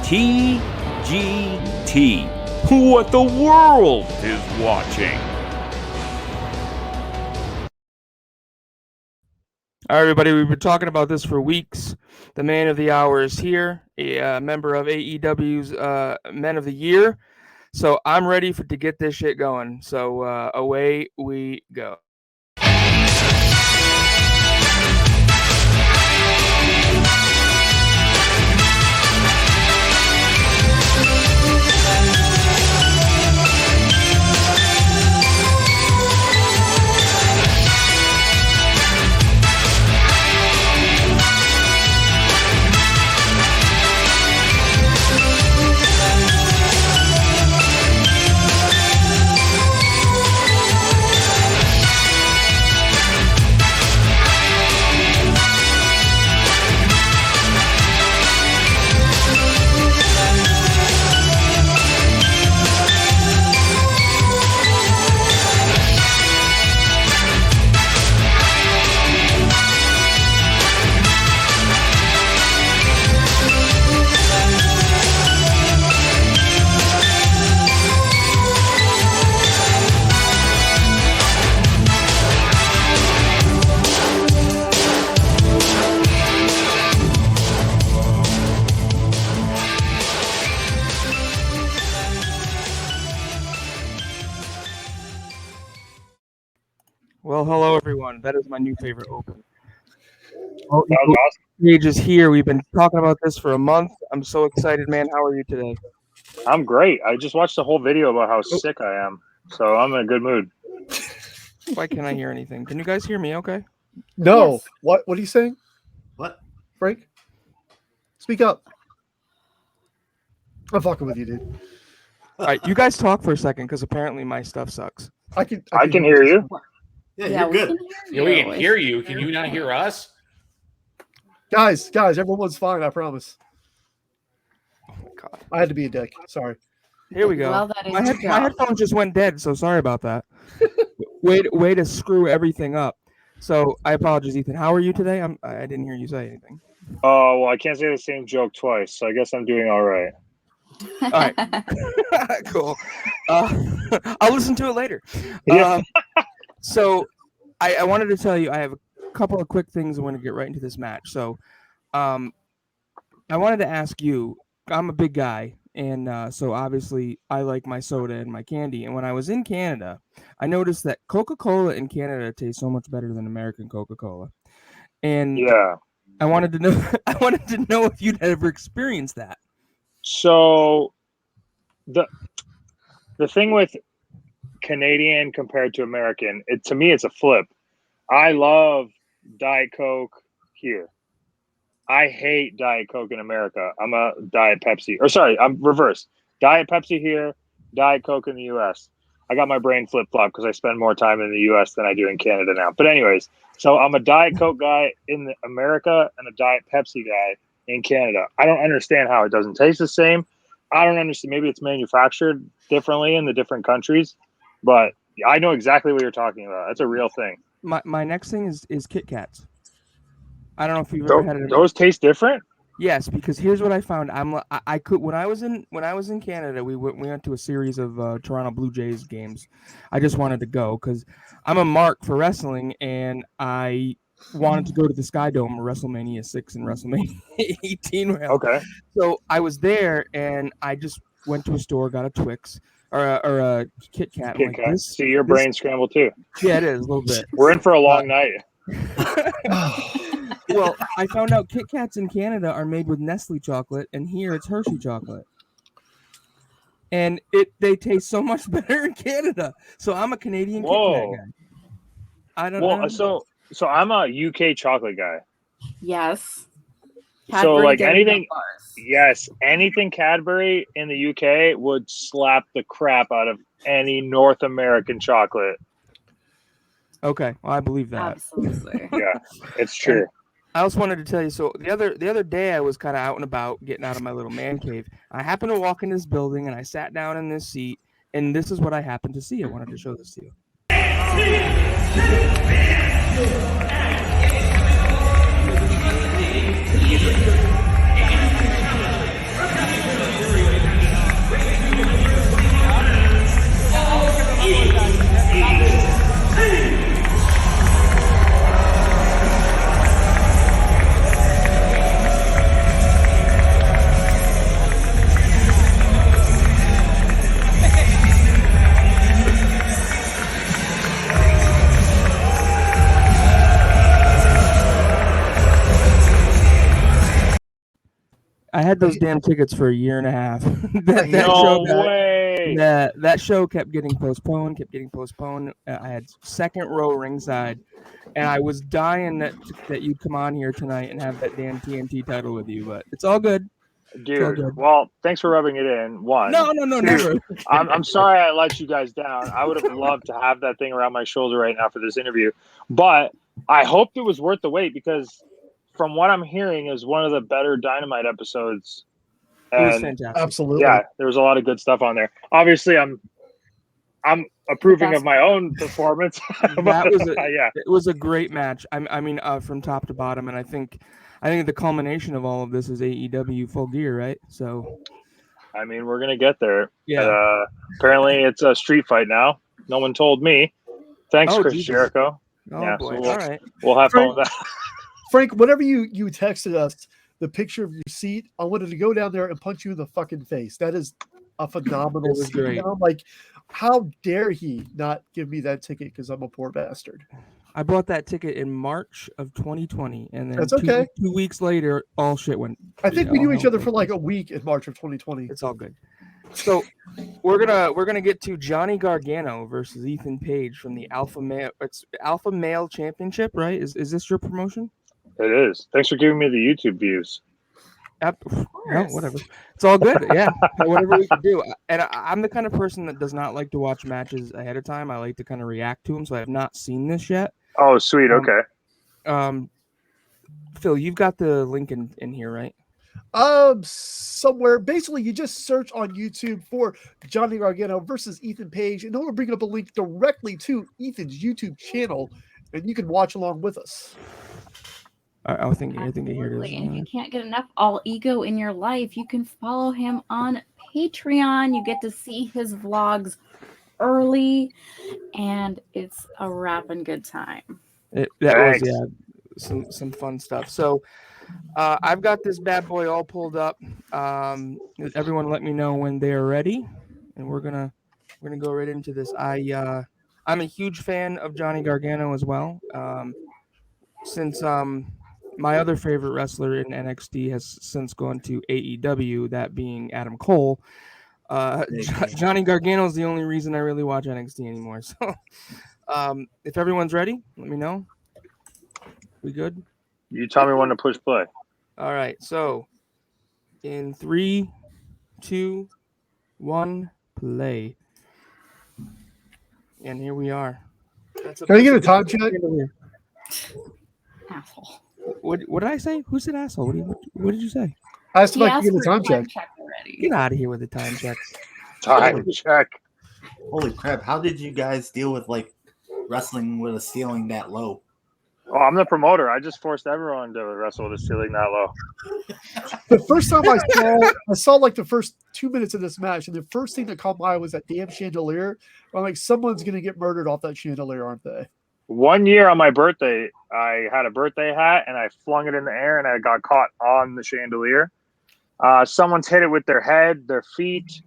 TGT. What the world is watching. All right, everybody, we've been talking about this for weeks. The man of the hour is here, a member of AEW's Men of the Year. So I'm ready to get this shit going. So away we go. Well, hello, everyone. That is my new favorite open. Oh, that was awesome. Page is here. We've been talking about this for a month. I'm so excited, man. How are you today? I'm great. I just watched the whole video about how sick I am, so I'm in a good mood. Why can't I hear anything? Can you guys hear me okay? No. Yes. What are you saying? What? Frank? Speak up. I'm fucking with you, dude. All right, you guys talk for a second because apparently my stuff sucks. I can hear you. Yeah, you're good. Yeah, we can hear you. Can you not hear us? Guys, everyone's fine, I promise. Oh my God. I had to be a dick. Sorry. Here we go. Well, that is my headphones just went dead, so sorry about that. way to screw everything up. So I apologize, Ethan. How are you today? I didn't hear you say anything. Oh, well, I can't say the same joke twice, so I guess I'm doing all right. All right. Cool. I'll listen to it later. Yeah. So I wanted to tell you I have a couple of quick things I want to get right into this match. So I wanted to ask you, I'm a big guy, and so obviously I like my soda and my candy. And when I was in Canada, I noticed that Coca-Cola in Canada tastes so much better than American Coca-Cola. And yeah, I wanted to know if you'd ever experienced that. So the thing with Canadian compared to American, to me it's a flip. I love Diet Coke here. I hate Diet Coke in America. I'm a Diet Pepsi. Or sorry, I'm reversed. Diet Pepsi here, Diet Coke in the US. I got my brain flip-flop because I spend more time in the US than I do in Canada now. But anyways, so I'm a Diet Coke guy in America and a Diet Pepsi guy in Canada. I don't understand how it doesn't taste the same. I don't understand. Maybe it's manufactured differently in the different countries, but I know exactly what you're talking about. That's a real thing. My next thing is Kit Kats. I don't know if you've ever had it. Those taste different? Yes, because here's what I found. I could when I was in Canada, we went to a series of Toronto Blue Jays games. I just wanted to go because I'm a mark for wrestling, and I wanted to go to the Sky Dome, WrestleMania 6 and WrestleMania 18. Okay. So I was there, and I just went to a store, got a Twix or a Kit Kat. Kit Kat. See, your brain scrambled too. Yeah, it is a little bit. We're in for a long night. Well, I found out Kit Kats in Canada are made with Nestle chocolate, and here it's Hershey chocolate. And they taste so much better in Canada. So I'm a Canadian Kit Kat guy. I don't know. So I'm a UK chocolate guy. Yes. Cadbury, so like anything Cadbury in the UK would slap the crap out of any North American chocolate. Okay, well, I believe that. Absolutely. Yeah, it's true. I also wanted to tell you, so the other day I was kind of out and about, getting out of my little man cave. I happened to walk in this building, and I sat down in this seat, and this is what I happened to see. I wanted to show this to you. I had those damn tickets for a year and a half. that No show way. that show kept getting postponed. I had second row ringside, and I was dying that you'd come on here tonight and have that damn TNT title with you. But it's all good. Dude, well, thanks for rubbing it in. One. No, Two, never. I'm sorry I let you guys down. I would have loved to have that thing around my shoulder right now for this interview. But I hoped it was worth the wait because from what I'm hearing is one of the better Dynamite episodes. It was And fantastic. Absolutely. yeah, there was a lot of good stuff on there. Obviously, I'm approving of my own performance. It was a great match. I mean, from top to bottom, and I think the culmination of all of this is AEW Full Gear, right? So, I mean, we're gonna get there. Yeah. Apparently, it's a street fight now. No one told me. Thanks, Chris Jesus. Jericho. Oh Yeah, boy! so All right. We'll have fun with that. Frank, whenever you texted us the picture of your seat, I wanted to go down there and punch you in the fucking face. That is a phenomenal It was seat. great. And I'm like, how dare he not give me that ticket because I'm a poor bastard. I bought that ticket in March of 2020, and then That's okay. 2 weeks later, all shit went. I think we all knew each hell other for broke like loose. a week in March of 2020. It's all good. So we're gonna get to Johnny Gargano versus Ethan Page from the Alpha Male Championship, right? Is this your promotion? It is. Thanks for giving me the YouTube views. No, whatever. It's all good. Yeah, whatever we can do. And I'm the kind of person that does not like to watch matches ahead of time. I like to kind of react to them. So I have not seen this yet. Oh, sweet. Okay. Phil, you've got the link in here, right? Somewhere. Basically, you just search on YouTube for Johnny Gargano versus Ethan Page, and it'll bring up a link directly to Ethan's YouTube channel, and you can watch along with us. I think here it Absolutely. is. And if you can't get enough all ego in your life, you can follow him on Patreon. You get to see his vlogs early, and it's a rapping good time. That was some fun stuff. So I've got this bad boy all pulled up. Everyone, let me know when they're ready, and we're gonna go right into this. I'm a huge fan of Johnny Gargano as well. Since my other favorite wrestler in NXT has since gone to AEW, that being Adam Cole. Johnny Gargano is the only reason I really watch NXT anymore. So, if everyone's ready, let me know. We good? You tell me when to push play. All right. So, in 3, 2, 1, play. And here we are. Can I get a time check? Asshole. What did I say? Who said asshole? What did you say? I asked if I He could get a asked for time check. already. Get out of here with the time checks. Time check. Holy crap! How did you guys deal with like wrestling with a ceiling that low? Oh, I'm the promoter. I just forced everyone to wrestle with a ceiling that low. The first time I saw like the first 2 minutes of this match, and the first thing that caught my eye was that damn chandelier. I'm like, someone's gonna get murdered off that chandelier, aren't they? 1 year on my birthday, I had a birthday hat and I flung it in the air and I got caught on the chandelier. Someone's hit it with their head, their feet.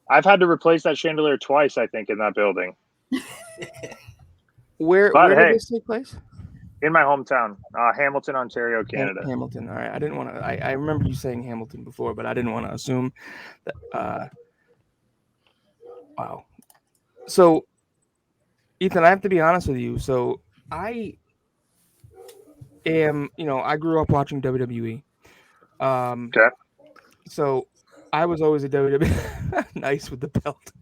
I've had to replace that chandelier twice, I think, in that building. Where did this take place? In my hometown, Hamilton, Ontario, Canada. Hamilton. All right. I didn't want to. I remember you saying Hamilton before, but I didn't want to assume that. Wow. So, Ethan, I have to be honest with you. So, I am. I grew up watching WWE. Okay. So, I was always a WWE. Nice with the belt.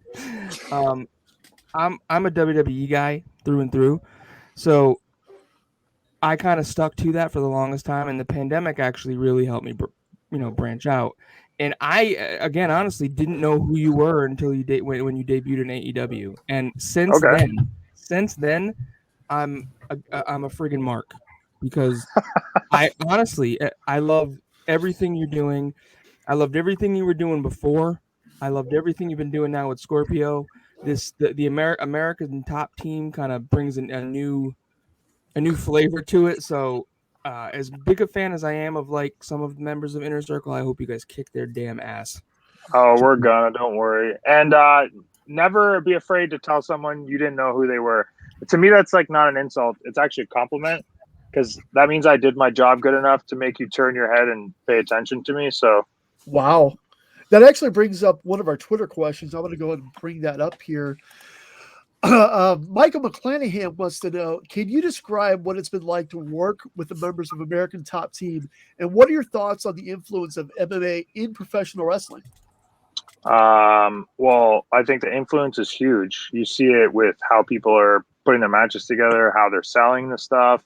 I'm a WWE guy through and through. So I kind of stuck to that for the longest time, and the pandemic actually really helped me, branch out. And I, again, honestly, didn't know who you were until when you debuted in AEW. And since then, I'm a friggin' mark because I honestly love everything you're doing. I loved everything you were doing before. I loved everything you've been doing now with Scorpio. The American Top Team kind of brings in a new flavor to it. So as big a fan as I am of like some of the members of Inner Circle, I hope you guys kick their damn ass. Oh, we're gonna, don't worry. And never be afraid to tell someone you didn't know who they were. To me, that's like not an insult. It's actually a compliment because that means I did my job good enough to make you turn your head and pay attention to me. So, wow. That actually brings up one of our Twitter questions. I'm going to go ahead and bring that up here. Michael McClanahan wants to know, can you describe what it's been like to work with the members of American Top Team? And what are your thoughts on the influence of MMA in professional wrestling? well, I think the influence is huge. You see it with how people are putting their matches together, how they're selling the stuff.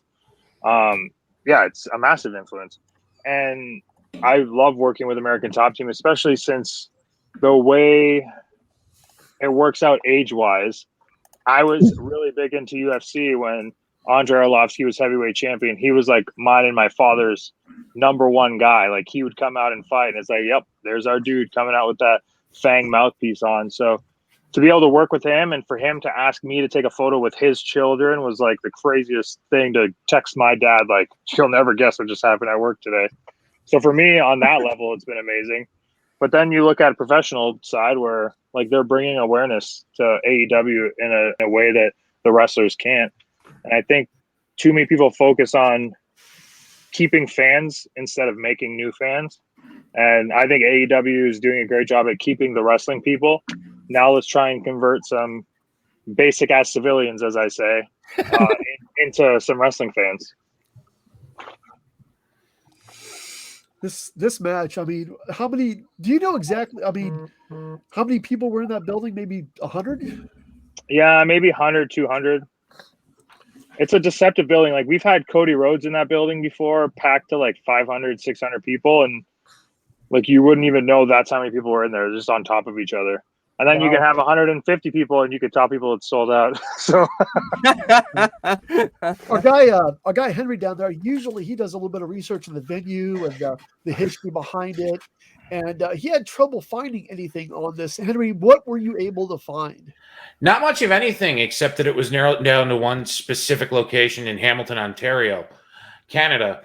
Yeah, it's a massive influence. And I love working with American Top Team, especially since the way it works out age-wise. I was really big into UFC when Andre Arlovsky was heavyweight champion. He was like mine and my father's #1 guy. Like he would come out and fight, and it's like, yep, there's our dude coming out with that Fang mouthpiece on. So to be able to work with him and for him to ask me to take a photo with his children was like the craziest thing to text my dad. Like, you'll never guess what just happened at work today. So for me on that level, it's been amazing. But then you look at a professional side where like they're bringing awareness to AEW in a way that the wrestlers can't. And I think too many people focus on keeping fans instead of making new fans. And I think AEW is doing a great job at keeping the wrestling people. Now let's try and convert some basic ass civilians, as I say, into some wrestling fans. This match, I mean, how many do you know exactly? I mean, how many people were in that building? Maybe 100? Yeah, maybe 100, 200. It's a deceptive building. Like we've had Cody Rhodes in that building before, packed to like 500, 600 people. And like you wouldn't even know that's how many people were in there, just on top of each other. And then you can have 150 people and you could tell people it's sold out. So our guy Henry down there, usually he does a little bit of research in the venue and the history behind it. And he had trouble finding anything on this. Henry, what were you able to find? Not much of anything, except that it was narrowed down to one specific location in Hamilton, Ontario, Canada.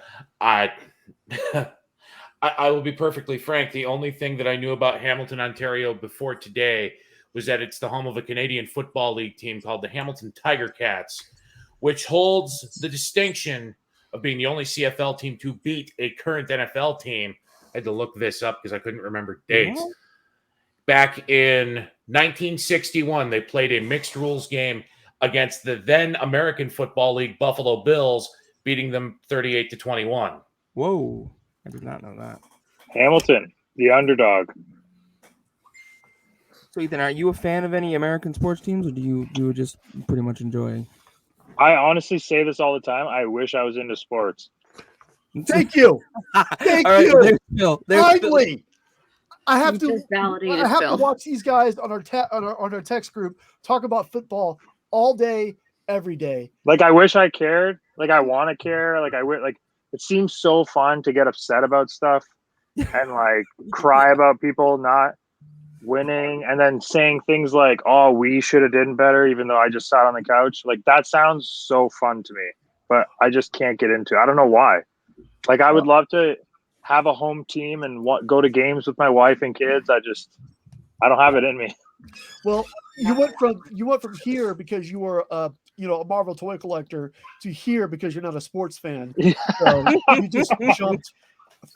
I will be perfectly frank. The only thing that I knew about Hamilton, Ontario before today was that it's the home of a Canadian Football League team called the Hamilton Tiger Cats, which holds the distinction of being the only CFL team to beat a current NFL team. I had to look this up because I couldn't remember dates. What? Back in 1961, they played a mixed rules game against the then American Football League Buffalo Bills, beating them 38-21. Whoa. I did not know that. Hamilton, the underdog. So Ethan, are you a fan of any American sports teams, or do you just pretty much enjoy? I honestly say this all the time. I wish I was into sports. Thank you. Thank All right, you. there's Phil. Finally. I have You to just validated I have Phil. to watch these guys on our text group talk about football all day, every day. Like I wish I cared. Like I want to care. Like I would. Like it seems so fun to get upset about stuff and like cry about people not winning, and then saying things like, "Oh, we should have done better," even though I just sat on the couch. Like that sounds so fun to me, but I just can't get into it. I don't know why. Like I would love to have a home team and go to games with my wife and kids. I don't have it in me. Well, you went from here because you were a Marvel toy collector to here because you're not a sports fan. So you just jumped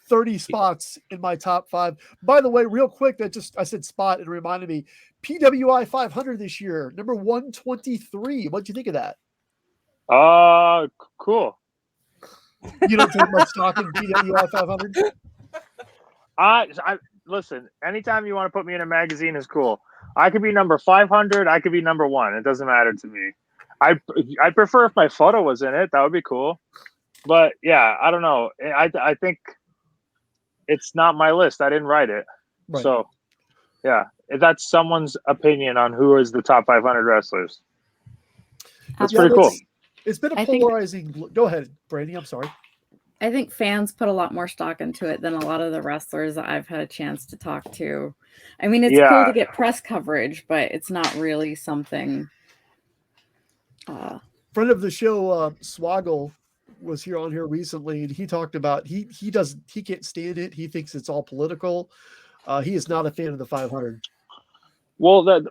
30 spots in my top 5. By the way, real quick, I said spot and it reminded me, PWI 500 this year, number 123. What'd you think of that? Cool. You don't take much stock in PWI 500? I listen, anytime you want to put me in a magazine is cool. I could be number 500. I could be number 1. It doesn't matter to me. I prefer if my photo was in it. That would be cool. But yeah, I don't know. I think it's not my list. I didn't write it. Right. So yeah, that's someone's opinion on who is the top 500 wrestlers. That's pretty cool. It's been a I think- polarizing. Go ahead, Brandy. I'm sorry. I think fans put a lot more stock into it than a lot of the wrestlers that I've had a chance to talk to. I mean, it's cool to get press coverage, but it's not really something. Friend of the show, Swaggle, was on here recently, and he talked about he can't stand it. He thinks it's all political. He is not a fan of the 500. Well, that's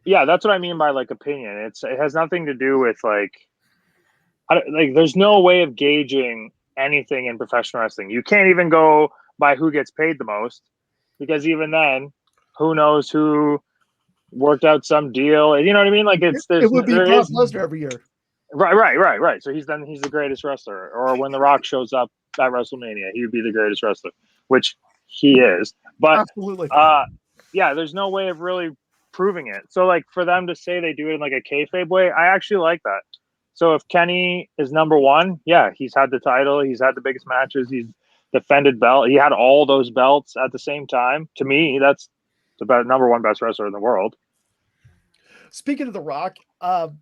what I mean by like opinion. It has nothing to do with like. there's no way of gauging anything in professional wrestling. You can't even go by who gets paid the most, because even then, who knows who worked out some deal? You know what I mean? Like It would be Brock Lesnar every year. Right. So he's the greatest wrestler. Or when The Rock shows up at WrestleMania, he would be the greatest wrestler, which he is. But Absolutely. yeah, there's no way of really proving it. So like for them to say they do it in like a kayfabe way, I actually like that. So if Kenny is number one, yeah, he's had the title, he's had the biggest matches, he's defended belt, he had all those belts at the same time. To me, that's the number one best wrestler in the world. Speaking of The Rock,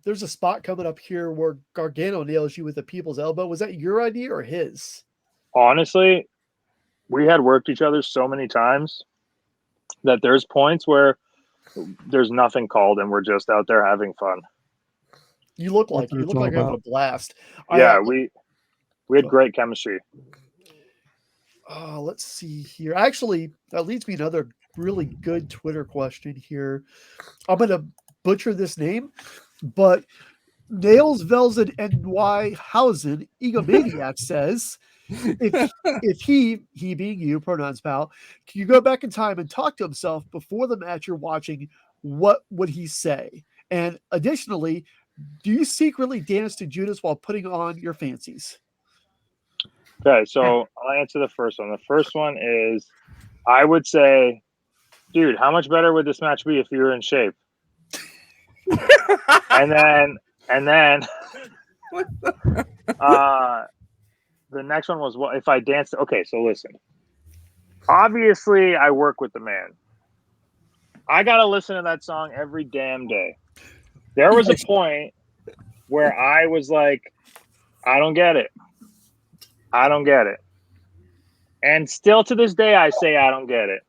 there's a spot coming up here where Gargano nails you with the people's elbow. Was that your idea or his? Honestly, we had worked each other so many times that there's points where there's nothing called and we're just out there having fun. You look like you're having a blast. Yeah, we had great chemistry. Let's see here. Actually, that leads me to another really good Twitter question here. I'm gonna butcher this name, but Nails Velzen NY Hausen Egomaniac says, if he being you, pronouns pal, can you go back in time and talk to himself before the match you're watching? What would he say? And additionally, do you secretly dance to Judas while putting on your fancies? Okay, so I'll answer the first one. The first one is, I would say, dude, how much better would this match be if you were in shape? and then the next one was, what if I danced? Okay, so listen. Obviously, I work with the man. I gotta listen to that song every damn day. There was a point where I was like, I don't get it. And still to this day, I say I don't get it.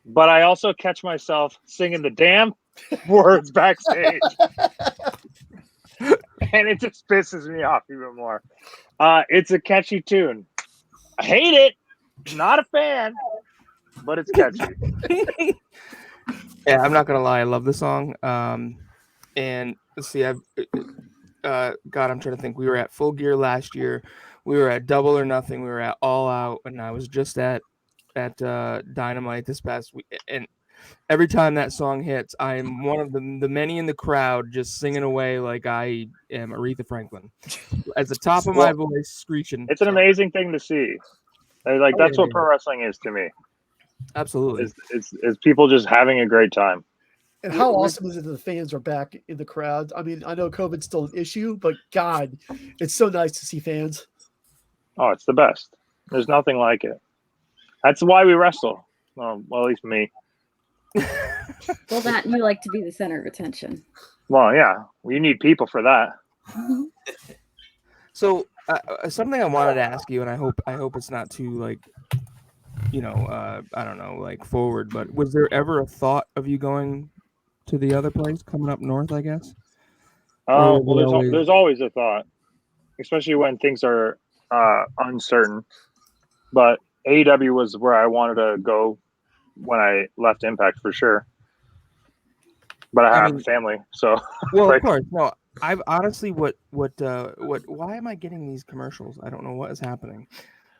But I also catch myself singing the damn words backstage. And it just pisses me off even more. It's a catchy tune. I hate it. Not a fan, but it's catchy. Yeah, I'm not gonna lie, I love the song. And let's see, God, I'm trying to think. We were at Full Gear last year. We were at Double or Nothing. We were at All Out, and I was just at Dynamite this past week. And every time that song hits, I am one of the many in the crowd just singing away like I am Aretha Franklin, at the top of my voice, screeching. It's an amazing thing to see. Like that's what pro wrestling is to me. Absolutely, it's people just having a great time. And how awesome is it that the fans are back in the crowd? I mean, I know COVID's still an issue, but God, it's so nice to see fans. Oh, it's the best. There's nothing like it. That's why we wrestle. Well, at least me. Well, that you like to be the center of attention. Well, yeah, you need people for that. So something I wanted to ask you, and I hope it's not too like, I don't know, like forward. But was there ever a thought of you going to the other place, coming up north? I guess. Well, there's always a thought, especially when things are uncertain. But AEW was where I wanted to go when I left Impact for sure. But I have a family, so. Well, of course, no. I've honestly, why am I getting these commercials? I don't know what is happening.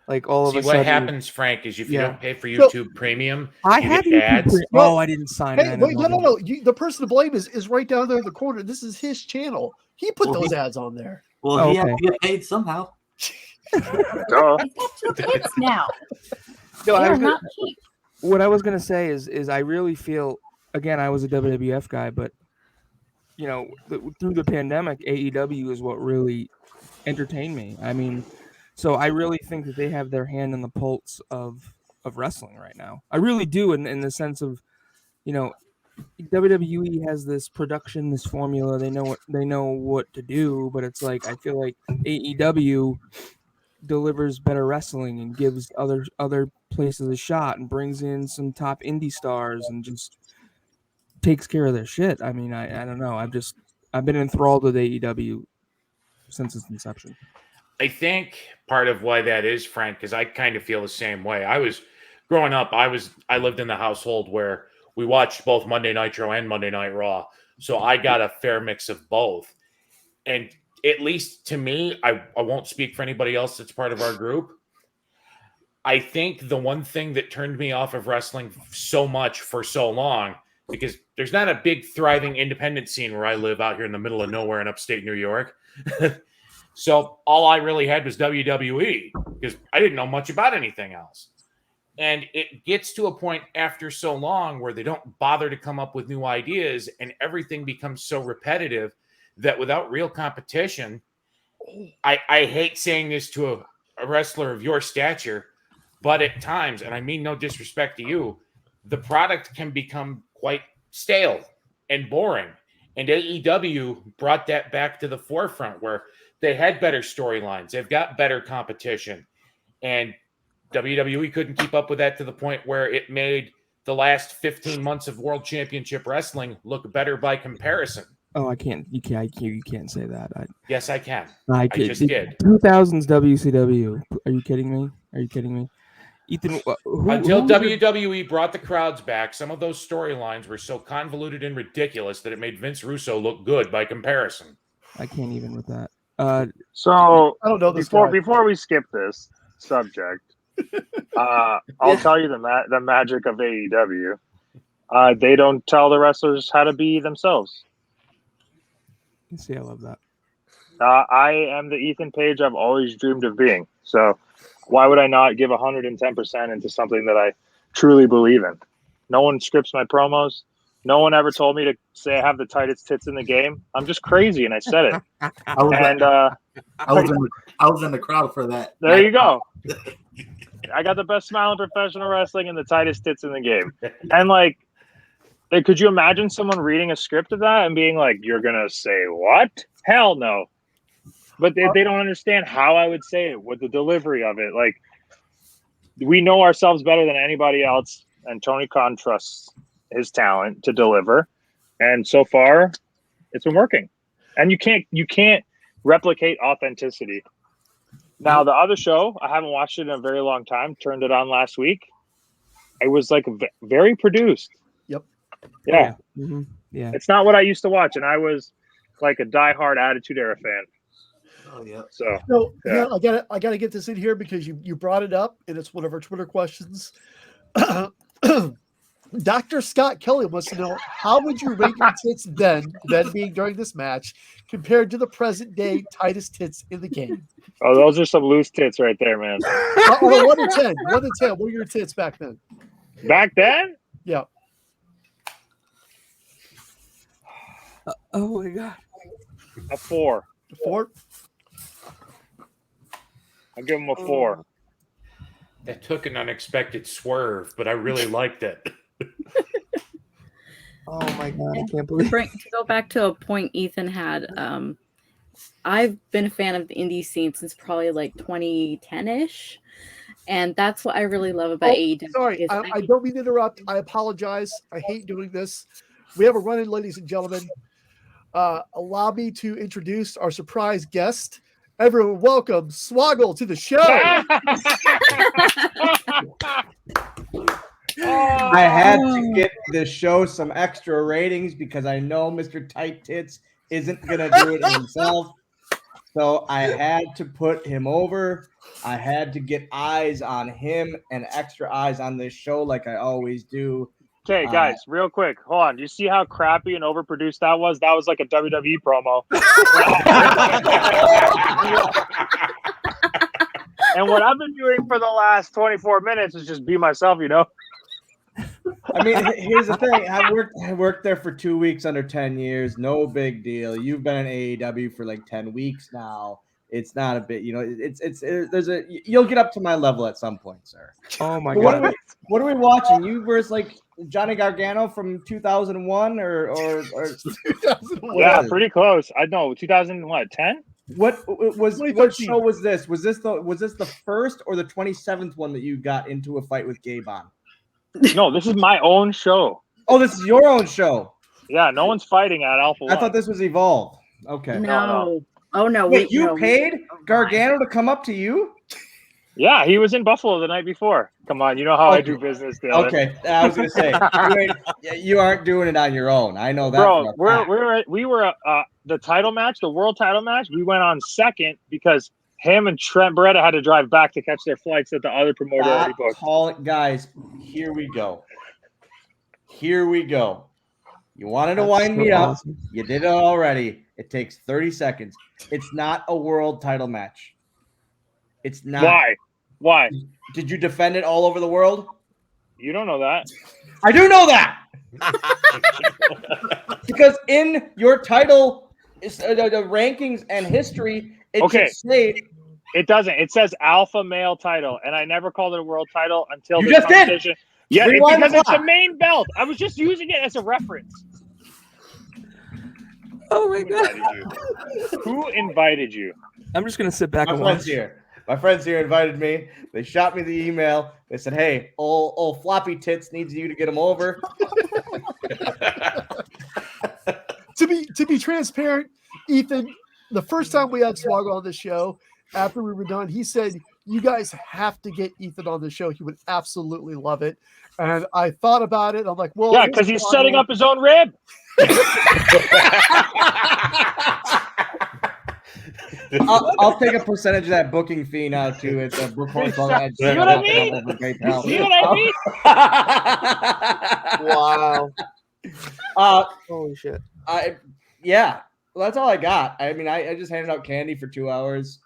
Like all of a sudden, what happens, Frank, is if you don't pay for YouTube Premium, I you have get ads. I didn't sign. Hey, wait, no. The person to blame is right down there in the corner. This is his channel. He put those ads on there. Well, he had to get paid somehow. He's got 2 kids now. No, not cheap. What I was gonna say is I really feel, again, I was a WWF guy, but through the pandemic, AEW is what really entertained me. I mean, so I really think that they have their hand on the pulse of wrestling right now. I really do, in the sense of, WWE has this production, this formula. They know what to do, but it's like I feel like AEW delivers better wrestling and gives other places a shot and brings in some top indie stars and just takes care of their shit. I mean, I don't know. I've been enthralled with AEW since its inception. I think part of why that is, Frank, because I kind of feel the same way. I was growing up. I lived in the household where we watched both Monday Nitro and Monday Night Raw, so I got a fair mix of both. And at least to me, I won't speak for anybody else that's part of our group. I think the one thing that turned me off of wrestling so much for so long, because there's not a big thriving independent scene where I live out here in the middle of nowhere in upstate New York. So all I really had was WWE because I didn't know much about anything else. And it gets to a point after so long where they don't bother to come up with new ideas and everything becomes so repetitive that without real competition, I hate saying this to a wrestler of your stature, but at times, and I mean no disrespect to you, the product can become quite stale and boring. And AEW brought that back to the forefront where they had better storylines. They've got better competition. And WWE couldn't keep up with that to the point where it made the last 15 months of World Championship Wrestling look better by comparison. Oh, I can't. You can't say that. Yes, I can. I just did. 2000s WCW. Are you kidding me? Ethan, until WWE brought the crowds back, some of those storylines were so convoluted and ridiculous that it made Vince Russo look good by comparison. I can't even with that. So I don't know this before we skip this subject, I'll tell you the magic of AEW. They don't tell the wrestlers how to be themselves. You see, I love that. I am the Ethan Page I've always dreamed of being. So why would I not give 110% into something that I truly believe in? No one scripts my promos. No one ever told me to say I have the tightest tits in the game. I'm just crazy, and I said it. I was in the crowd for that. There you go. I got the best smile in professional wrestling and the tightest tits in the game. And like, could you imagine someone reading a script of that and being like, "You're gonna say what? Hell no!" But they don't understand how I would say it with the delivery of it. Like, we know ourselves better than anybody else, and Tony Khan trusts his talent to deliver. And so far, it's been working. And you can't replicate authenticity. Now, the other show, I haven't watched it in a very long time. Turned it on last week. It was like very produced. Yep. Yeah. Mm-hmm. Yeah. It's not what I used to watch, and I was like a diehard Attitude Era fan. Oh yeah. So yeah, I gotta get this in here because you brought it up, and it's one of our Twitter questions. Dr. Scott Kelly wants to know, how would you rate your tits then being during this match compared to the present day tightest tits in the game? Oh, those are some loose tits right there, man. 1 to 10. 1 to 10. What were your tits back then? Back then? Yeah. Oh my god. A 4. 4? I'll give him a 4. That took an unexpected swerve, but I really liked it. Oh my god, I can't believe To go back to a point Ethan had, I've been a fan of the indie scene since probably like 2010-ish. And that's what I really love about AEW. Sorry, I don't mean to interrupt. I apologize. I hate doing this. We have a run-in, ladies and gentlemen. Allow me to introduce our surprise guest. Everyone, welcome Swoggle to the show. I had to get the show some extra ratings because I know Mr. Tight Tits isn't going to do it himself. So I had to put him over. I had to get eyes on him and extra eyes on this show like I always do. Okay, guys, real quick. Hold on. Do you see how crappy and overproduced that was? That was like a WWE promo. And what I've been doing for the last 24 minutes is just be myself, you know? I mean, here's the thing. I worked there for 2 weeks under 10 years. No big deal. You've been in AEW for like 10 weeks now. It's not a bit, you know, you'll get up to my level at some point, sir. Oh my god. What are we watching? You versus like Johnny Gargano from 2001 or 2001. Yeah, pretty close. I know 2010? What show was this? Was this the first or the 27th one that you got into a fight with Gabe on? No, this is my own show. Oh, this is your own show. Yeah, no one's fighting at Alpha One. I thought this was Evolve. Okay. No. Oh no! Wait, you paid Gargano to come up to you? Yeah, he was in Buffalo the night before. Come on, you know how I do business, Dylan. Okay, I was gonna say you aren't doing it on your own. I know that. Bro, we were the title match, the world title match, we went on second because him and Trent Beretta had to drive back to catch their flights that the other promoter already booked. Guys, here we go. Here we go. You wanted to That's wind so me up. awesome. You did it already. It takes 30 seconds. It's not a world title match. It's not. Why? Why? Did you defend it all over the world? You don't know that. I do know that. Because in your title, the rankings and history, it Okay. should say It doesn't. It says alpha male title, and I never called it a world title until You this just did. competition. Yeah, Rewind the because it's the clock. main belt. I was just using it as a reference. Oh my god! Who invited you? I'm just gonna sit back My and friends watch. here. My friends here invited me. They shot me the email. They said, "Hey, old floppy tits needs you to get him over." To be transparent, Ethan, the first time we had Swaggle on the show, after we were done, he said, "You guys have to get Ethan on the show. He would absolutely love it." And I thought about it. I'm like, well, Yeah, because he's setting up his own rib. I'll take a percentage of that booking fee now too. It's a book. See what I mean? See what I mean? Wow! Uh, Holy shit! yeah. Well, that's all I got. I mean, I just handed out candy for 2 hours.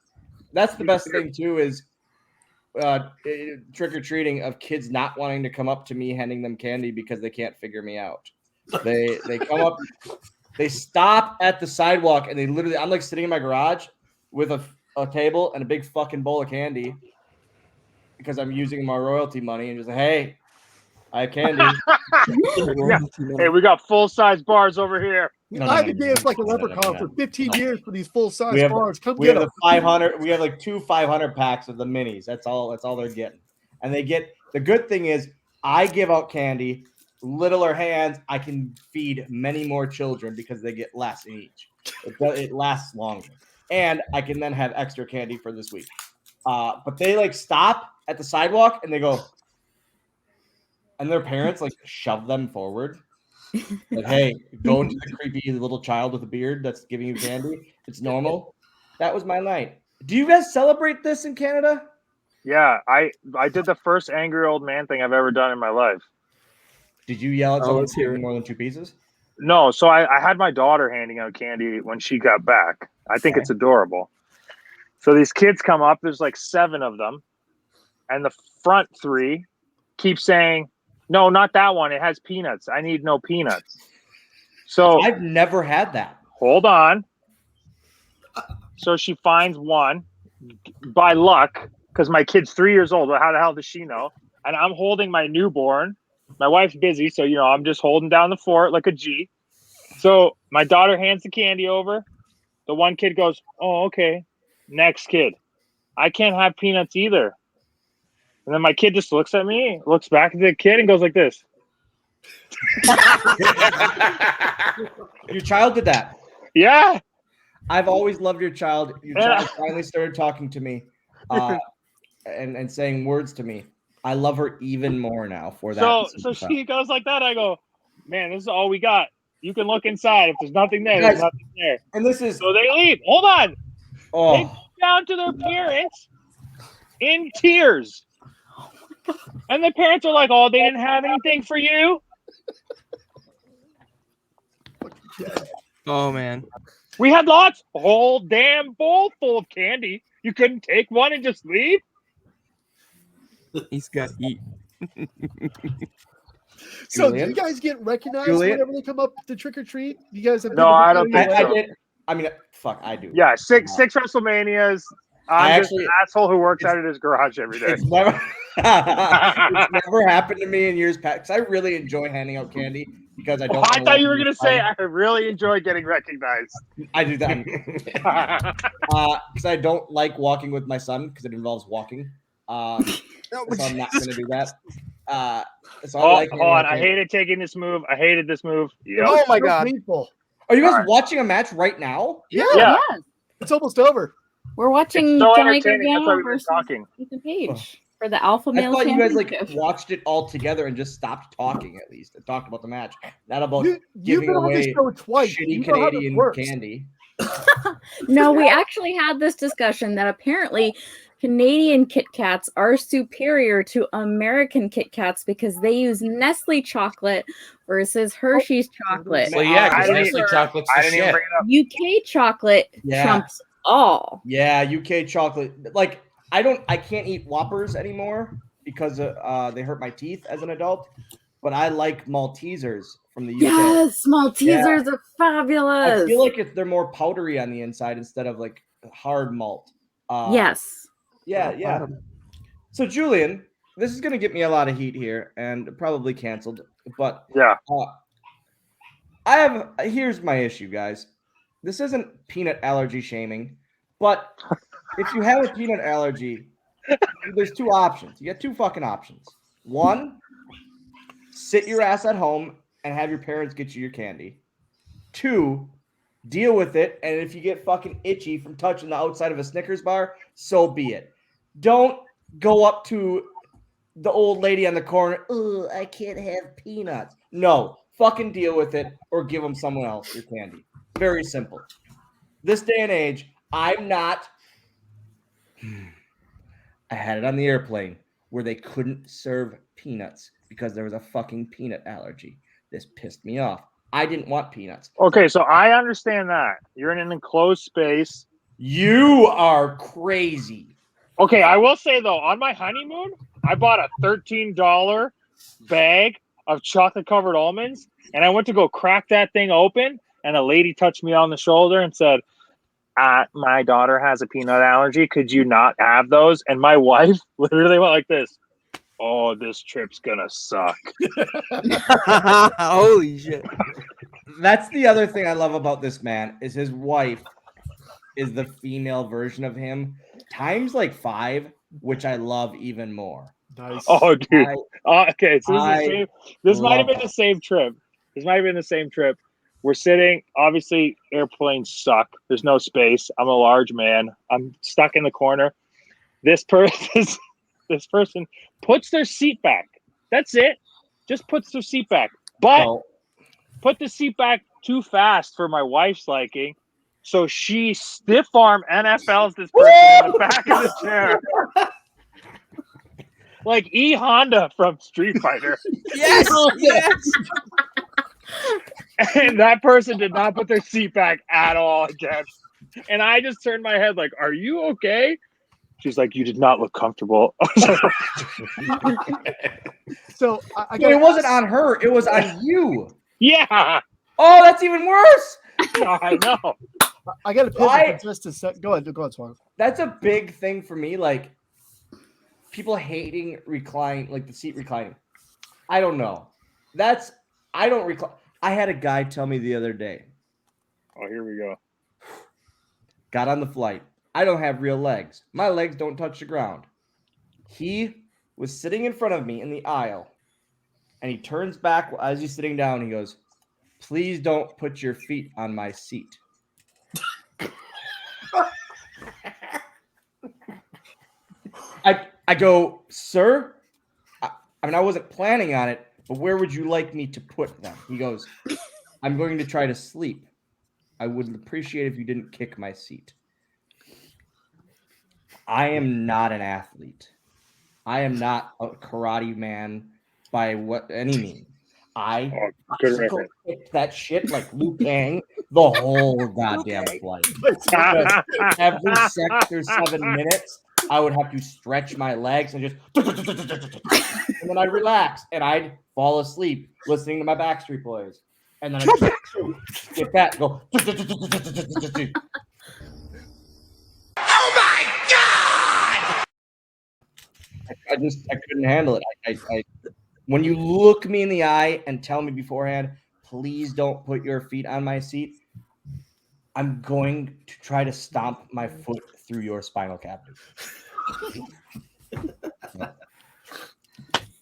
That's the best thing too is trick or treating of kids not wanting to come up to me handing them candy because they can't figure me out. They come up, they stop at the sidewalk, and they literally, I'm like sitting in my garage with a table and a big fucking bowl of candy because I'm using my royalty money and just like, hey, I have candy. Hey, we got full-size bars over here. I've been dancing like a leprechaun for 15 years for these full-size We have- bars. Come We get have them. the 500. We have like 2 500 packs of the minis. That's all they're getting. And they get, the good thing is I give out candy, littler hands. I can feed many more children because they get less in each. It lasts longer, and I can then have extra candy for this week. But they like stop at the sidewalk and they go, and their parents like shove them forward. Like, hey, go into the creepy little child with a beard that's giving you candy. It's normal. That was my night. Do you guys celebrate this in Canada? Yeah, I did the first angry old man thing I've ever done in my life. Did you yell at Oh, someone let's for hear giving it. more than 2 pieces? No, so I had my daughter handing out candy when she got back. I think Okay. it's adorable. So these kids come up, there's like 7 of them, and the front 3 keep saying, no, not that one. It has peanuts. I need no peanuts. So I've never had that. hold on. So she finds one by luck because my kid's 3 years old. How the hell does she know? And I'm holding my newborn. My wife's busy, so I'm just holding down the fort like a G. So my daughter hands the candy over. The one kid goes, "Oh, okay." Next kid, "I can't have peanuts either." And then my kid just looks at me, looks back at the kid, and goes like this. Your child did that. Yeah. I've always loved your child. Your Yeah. child finally started talking to me and saying words to me. I love her even more now for that. So she goes like that. I go, "Man, this is all we got. You can look inside. If there's nothing there, there's Guys, nothing there." And this is So they leave. Hold on. They oh go down to their parents in tears. And the parents are like, "Oh, they didn't have anything for you?" Oh man! We had lots. A whole damn bowl full of candy. You couldn't take one and just leave? He's got heat. So do Julian? you guys get recognized Julian? whenever they come up to trick or treat? You guys have No, I don't think I so. did. I mean, fuck, I do. Yeah, six WrestleManias. I'm I just actually- an asshole who works out at his garage every day. It's never, it's never happened to me in years past. 'Cause I really enjoy handing out candy because I don't. I wanna thought you walk were in going to the say, sun. I really enjoy getting recognized. I do that because I don't like walking with my son because it involves walking. So I'm not going to do that. So I like Hold on. handing out I candy. hated taking this move. I hated this move. Yep. Oh my So god! painful. Are you guys Alright. watching a match right now? Yeah, Yeah. it's almost over. We're watching So Johnny entertaining. That's why Gargano we've been versus talking. Ethan Page. for the alpha I male thought you guys championship. watched it all together and just stopped talking at least and talked about the match, not about You've giving been on this away show twice. shitty You know how this Canadian works. candy. No, we actually had this discussion that apparently Canadian Kit Kats are superior to American Kit Kats because they use Nestle chocolate versus Hershey's chocolate. Well, yeah, I because didn't Nestle even- chocolate's I the didn't even shit. bring it up. UK chocolate Yeah. trumps all. Yeah, UK chocolate. Like I can't eat Whoppers anymore because they hurt my teeth as an adult. But I like Maltesers from the UK. Yes, Maltesers are fabulous. I feel like they're more powdery on the inside instead of like hard malt. Yes. Yeah. So Julian, this is gonna get me a lot of heat here and probably canceled. But Yeah. here's my issue, guys. This isn't peanut allergy shaming, but if you have a peanut allergy, there's two options. You get two fucking options. One, sit your ass at home and have your parents get you your candy. Two, deal with it, and if you get fucking itchy from touching the outside of a Snickers bar, so be it. Don't go up to the old lady on the corner, oh, I can't have peanuts. No, fucking deal with it or give them someone else your candy. Very simple. This day and age, I'm not. I had it on the airplane where they couldn't serve peanuts because there was a fucking peanut allergy. This pissed me off. I didn't want peanuts. Okay, so I understand that. You're in an enclosed space. You are crazy. Okay, I will say though, on my honeymoon, I bought a $13 bag of chocolate covered almonds, and I went to go crack that thing open, and a lady touched me on the shoulder and said, my daughter has a peanut allergy. Could you not have those? And my wife literally went like this. Oh, this trip's gonna suck. Holy shit. That's the other thing I love about this man is his wife is the female version of him times like 5, which I love even more. Nice. Oh, dude. Okay, so I this might have love been the same trip. This might have been the same trip. We're sitting, obviously, airplanes suck. There's no space. I'm a large man. I'm stuck in the corner. This person puts their seat back. That's it. Just puts their seat back. But So, put the seat back too fast for my wife's liking. So she stiff arm NFLs this person in the back of the chair. Like E Honda from Street Fighter. Yes. Yes. And that person did not put their seat back at all again. And I just turned my head like, are you okay? She's like, you did not look comfortable. So I but it wasn't on her. It was on you. Yeah. Oh, that's even worse. I know. I got to pivot just a sec. Go ahead, Swan. That's a big thing for me. Like people hating like the seat reclining. I don't know. I don't recline. I had a guy tell me the other day. Oh, here we go. Got on the flight. I don't have real legs. My legs don't touch the ground. He was sitting in front of me in the aisle, and he turns back as he's sitting down. He goes, "Please don't put your feet on my seat." I go, "Sir, I mean, I wasn't planning on it, but where would you like me to put them?" He goes, "I'm going to try to sleep. I would appreciate if you didn't kick my seat." I am not an athlete. I am not a karate man by any means. I kicked that shit like Liu Kang the whole goddamn flight. Every 6 or 7 minutes, I would have to stretch my legs and just, and then I'd relax and I'd fall asleep listening to my Backstreet Boys, and then I'd get that and go. Oh my God! I couldn't handle it. I when you look me in the eye and tell me beforehand, please don't put your feet on my seat, I'm going to try to stomp my foot through your spinal cavity.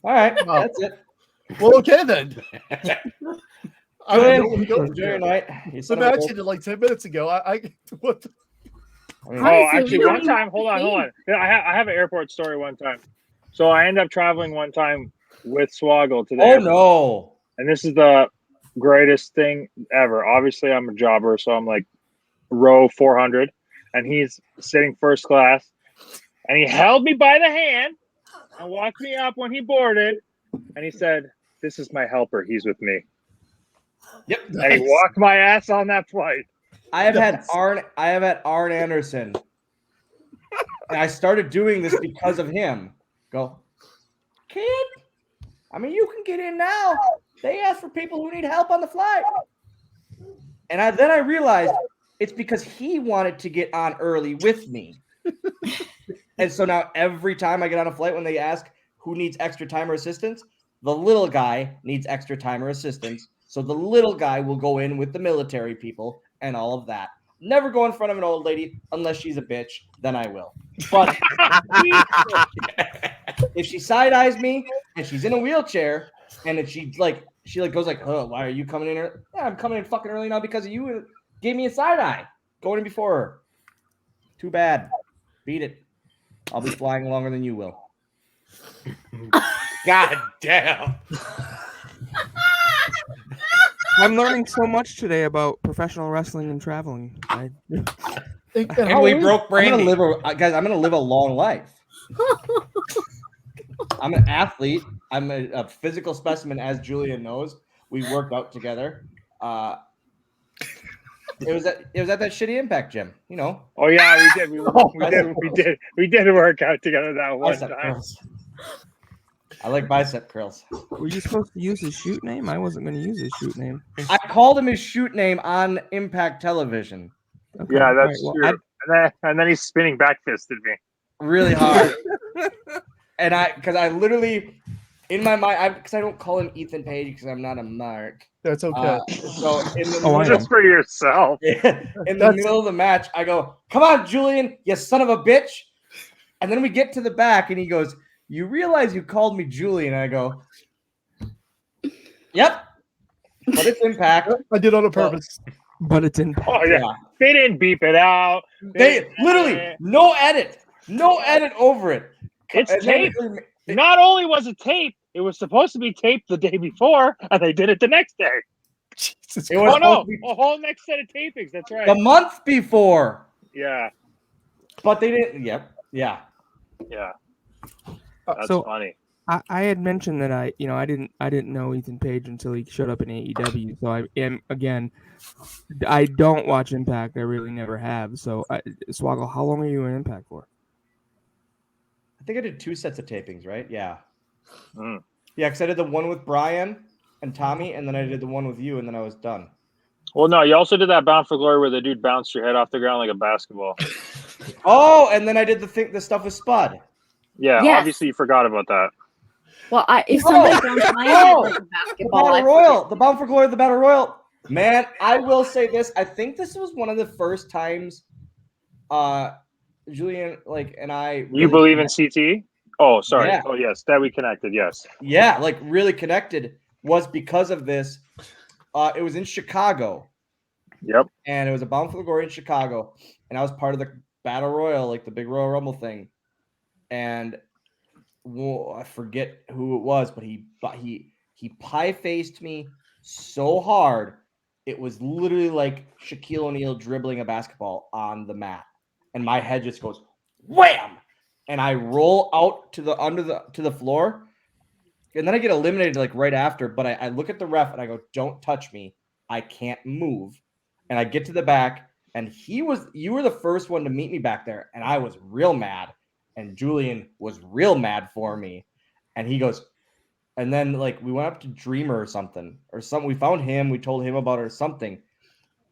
All right, that's it. Well, okay then. I don't know where to go Enjoy your night. The match ended like 10 minutes ago. What the... Oh, actually, one time, hold on. I have an airport story one time. So I ended up traveling one time with Swoggle to the Oh airport. no. And this is the greatest thing ever. Obviously, I'm a jobber, so I'm like row 400, and he's sitting first class, and he held me by the hand and walked me up when he boarded, and he said, "This is my helper. He's with me." Yep. And he walked my ass on that flight. I have had Arn Anderson. And I started doing this because of him. Go, kid. I mean, you can get in now. They ask for people who need help on the flight. And then I realized it's because he wanted to get on early with me. And so now every time I get on a flight, when they ask who needs extra time or assistance, the little guy needs extra time or assistance. So the little guy will go in with the military people and all of that. Never go in front of an old lady unless she's a bitch. Then I will. But if she side eyes me and she's in a wheelchair and if she goes like, "Oh, why are you coming in here?" Yeah, I'm coming in fucking early now because of you gave me a side eye. Going in before her. Too bad. Beat it. I'll be flying longer than you will. God damn. I'm learning so much today about professional wrestling and traveling. And And we broke Brandy. I'm gonna live a long life. I'm an athlete. I'm a physical specimen, as Julian knows. We worked out together. It was at that shitty Impact gym, you know. Oh yeah, we did. We did work out together that one Bicep time. curls. I like bicep curls. Were you supposed to use his shoot name? I wasn't going to use his shoot name. I called him his shoot name on Impact Television. Okay, Yeah, all that's right, true. And then he's spinning back fisted me. Really hard. And because I literally, in my mind, because I don't call him Ethan Page because I'm not a mark. That's okay. So in the I middle, Just for yourself. in the middle of the match, I go, "Come on, Julian, you son of a bitch!" And then we get to the back, and he goes, "You realize you called me Julian?" And I go, "Yep, but it's Impact." I did on a purpose. But it's in. Oh yeah. They didn't beep it out. They literally no edit over it. It's And then taped. Not only was it taped, it was supposed to be taped the day before, and they did it the next day. Jesus It was Oh no, supposed to be a whole next set of tapings. That's right. the month before, Yeah, but they didn't. Yep, yeah. yeah. That's So- funny. I had mentioned that I didn't know Ethan Page until he showed up in AEW. So I don't watch Impact. I really never have. So Swoggle, how long are you in Impact for? I think I did 2 sets of tapings, right? Yeah. Mm. Yeah, because I did the one with Brian and Tommy, and then I did the one with you, and then I was done. Well, no, you also did that Bound for Glory where the dude bounced your head off the ground like a basketball. Oh, and then I did the stuff with Spud. Yeah, Yes. obviously you forgot about that. Well, if somebody bounced my head like a The basketball, Battle I Royal, the Bound for Glory, the Battle Royal. Man, I will say this. I think this was one of the first times Julian and I really You believe in CT? Oh, sorry. Yeah. Oh, yes, that we connected. Yes. really connected was because of this. It was in Chicago. Yep. And it was a Bound for the Glory in Chicago. And I was part of the Battle Royal, like the big Royal Rumble thing. And I forget who it was, but he pie-faced me so hard. It was literally like Shaquille O'Neal dribbling a basketball on the mat. And my head just goes wham! And I roll out to the floor. And then I get eliminated right after, but I look at the ref and I go, "Don't touch me. I can't move." And I get to the back, and you were the first one to meet me back there, and I was real mad. And Julian was real mad for me. And he goes, and then we went up to Dreamer or something. We found him, we told him about it or something.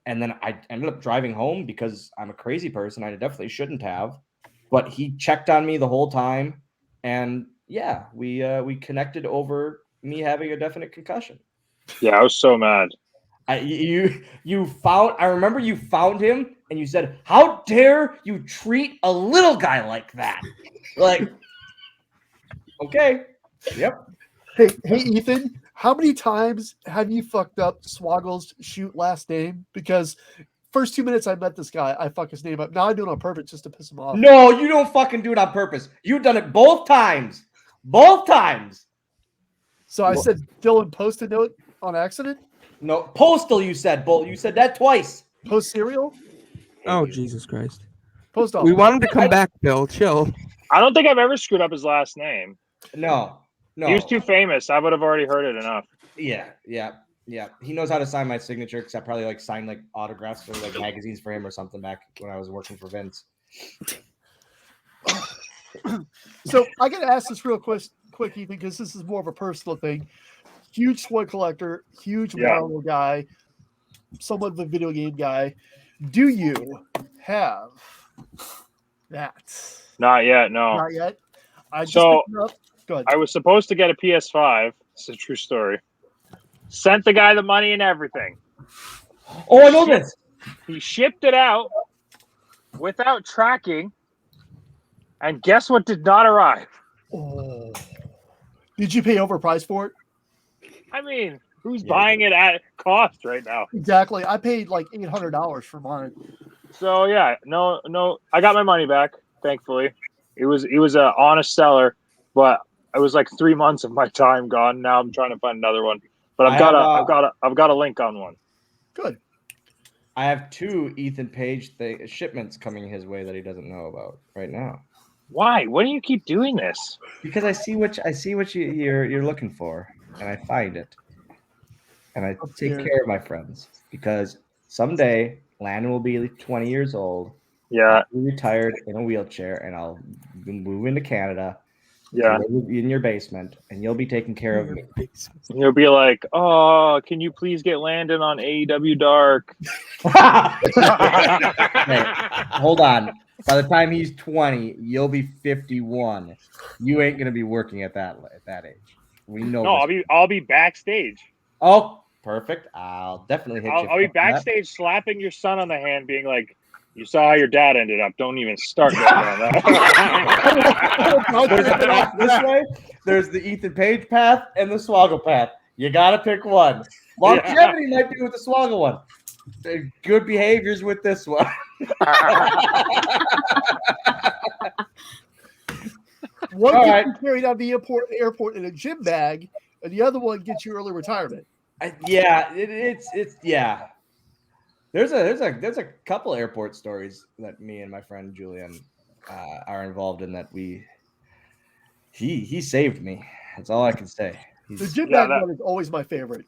And then I ended up driving home because I'm a crazy person. I definitely shouldn't have. But he checked on me the whole time. And yeah, we connected over me having a definite concussion. Yeah, I was so mad. I remember you found him and you said, "How dare you treat a little guy like that?" Okay. Yep. Hey, Ethan, how many times have you fucked up Swoggle's shoot last name? Because first 2 minutes I met this guy, I fuck his name up. Now I do it on purpose just to piss him off. No, you don't fucking do it on purpose. You've done it both times. Both times. So I said Dylan post a note on accident. No, postal. You said Bolt. You said that twice. Post cereal. Oh, Jesus Christ. Post office. We want him to come back, Bill. Chill. I don't think I've ever screwed up his last name. No. He was too famous. I would have already heard it enough. Yeah. He knows how to sign my signature, because I probably like signed like autographs or like magazines for him or something back when I was working for Vince. So I got to ask this real quick, Ethan, because this is more of a personal thing. Huge toy collector, huge Marvel guy, somewhat of a video game guy. Do you have that? Not yet, no. Not yet. I just So picked it up. Go ahead. I was supposed to get a PS5. It's a true story. Sent the guy the money and everything. Oh, I know this. He shipped it out without tracking. And guess what did not arrive? Oh. Did you pay overpriced for it? I mean, who's buying it at cost right now? Exactly. I paid like $800 for mine. So yeah, no, I got my money back, thankfully. He was an honest seller, but it was like 3 months of my time gone. Now I'm trying to find another one. But I've got a link on one. Good. I have 2 Ethan Page shipments coming his way that he doesn't know about right now. Why? Why do you keep doing this? Because I see what you're looking for, and I find it, and I take care of my friends. Because someday Landon will be 20 years old. Yeah, I'll be retired in a wheelchair, and I'll move into Canada. Yeah, in your basement, and you'll be taking care of me. You'll be like, "Oh, can you please get Landon on AEW Dark?" Hey, hold on. By the time he's 20, you'll be 51. You ain't gonna be working at that age. We know. No, this. I'll be backstage. Oh, perfect. I'll definitely hit you. I'll be backstage slapping your son on the hand, being like, "You saw how your dad ended up. Don't even start going on that." There's the path this way. There's the Ethan Page path and the Swoggle path. You gotta pick one. Longevity might be with the Swoggle one. Good behaviors with this one. One gets you carried out of the airport in a gym bag, and the other one gets you early retirement. It's yeah. There's a couple airport stories that me and my friend Julian are involved in that he saved me. That's all I can say. The gym bag one is always my favorite.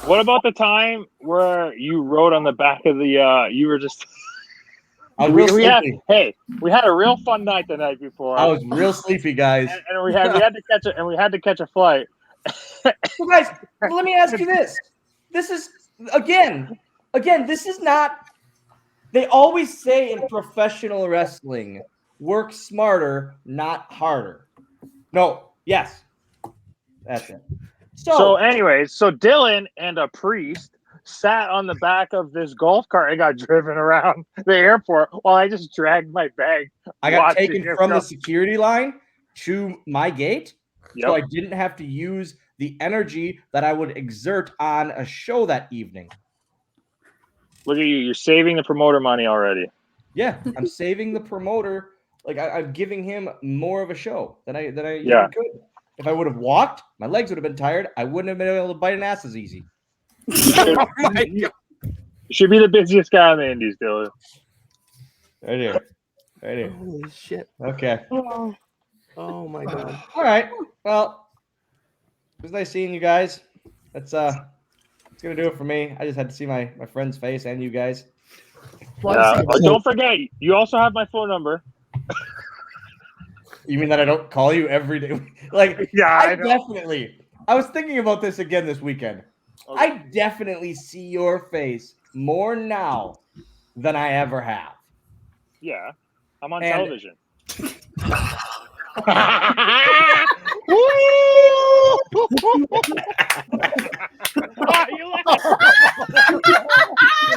What about the time where you wrote on the back of the you were just we had a real fun night the night before. I was real sleepy, guys. And we had to catch a flight. Well, guys, let me ask you this. This is again, this is not. They always say in professional wrestling, work smarter, not harder. No, yes. That's it. So anyways, Dylan and a priest sat on the back of this golf cart and got driven around the airport while I just dragged my bag. I got taken from the security line to my gate, so I didn't have to use the energy that I would exert on a show that evening. Look at you. You're saving the promoter money already. Yeah, I'm saving the promoter. Like I'm giving him more of a show than I could. If I would have walked, my legs would have been tired. I wouldn't have been able to bite an ass as easy. Oh my God. You should be the busiest guy on the indies, Dylan. Right here. Holy shit. Okay. Oh my God. All right. Well, it was nice seeing you guys. That's gonna do it for me. I just had to see my friend's face and you guys. Don't forget, you also have my phone number. You mean that I don't call you every day? Like, yeah, I definitely. I was thinking about this again this weekend. Okay. I definitely see your face more now than I ever have. Yeah, I'm on television. Did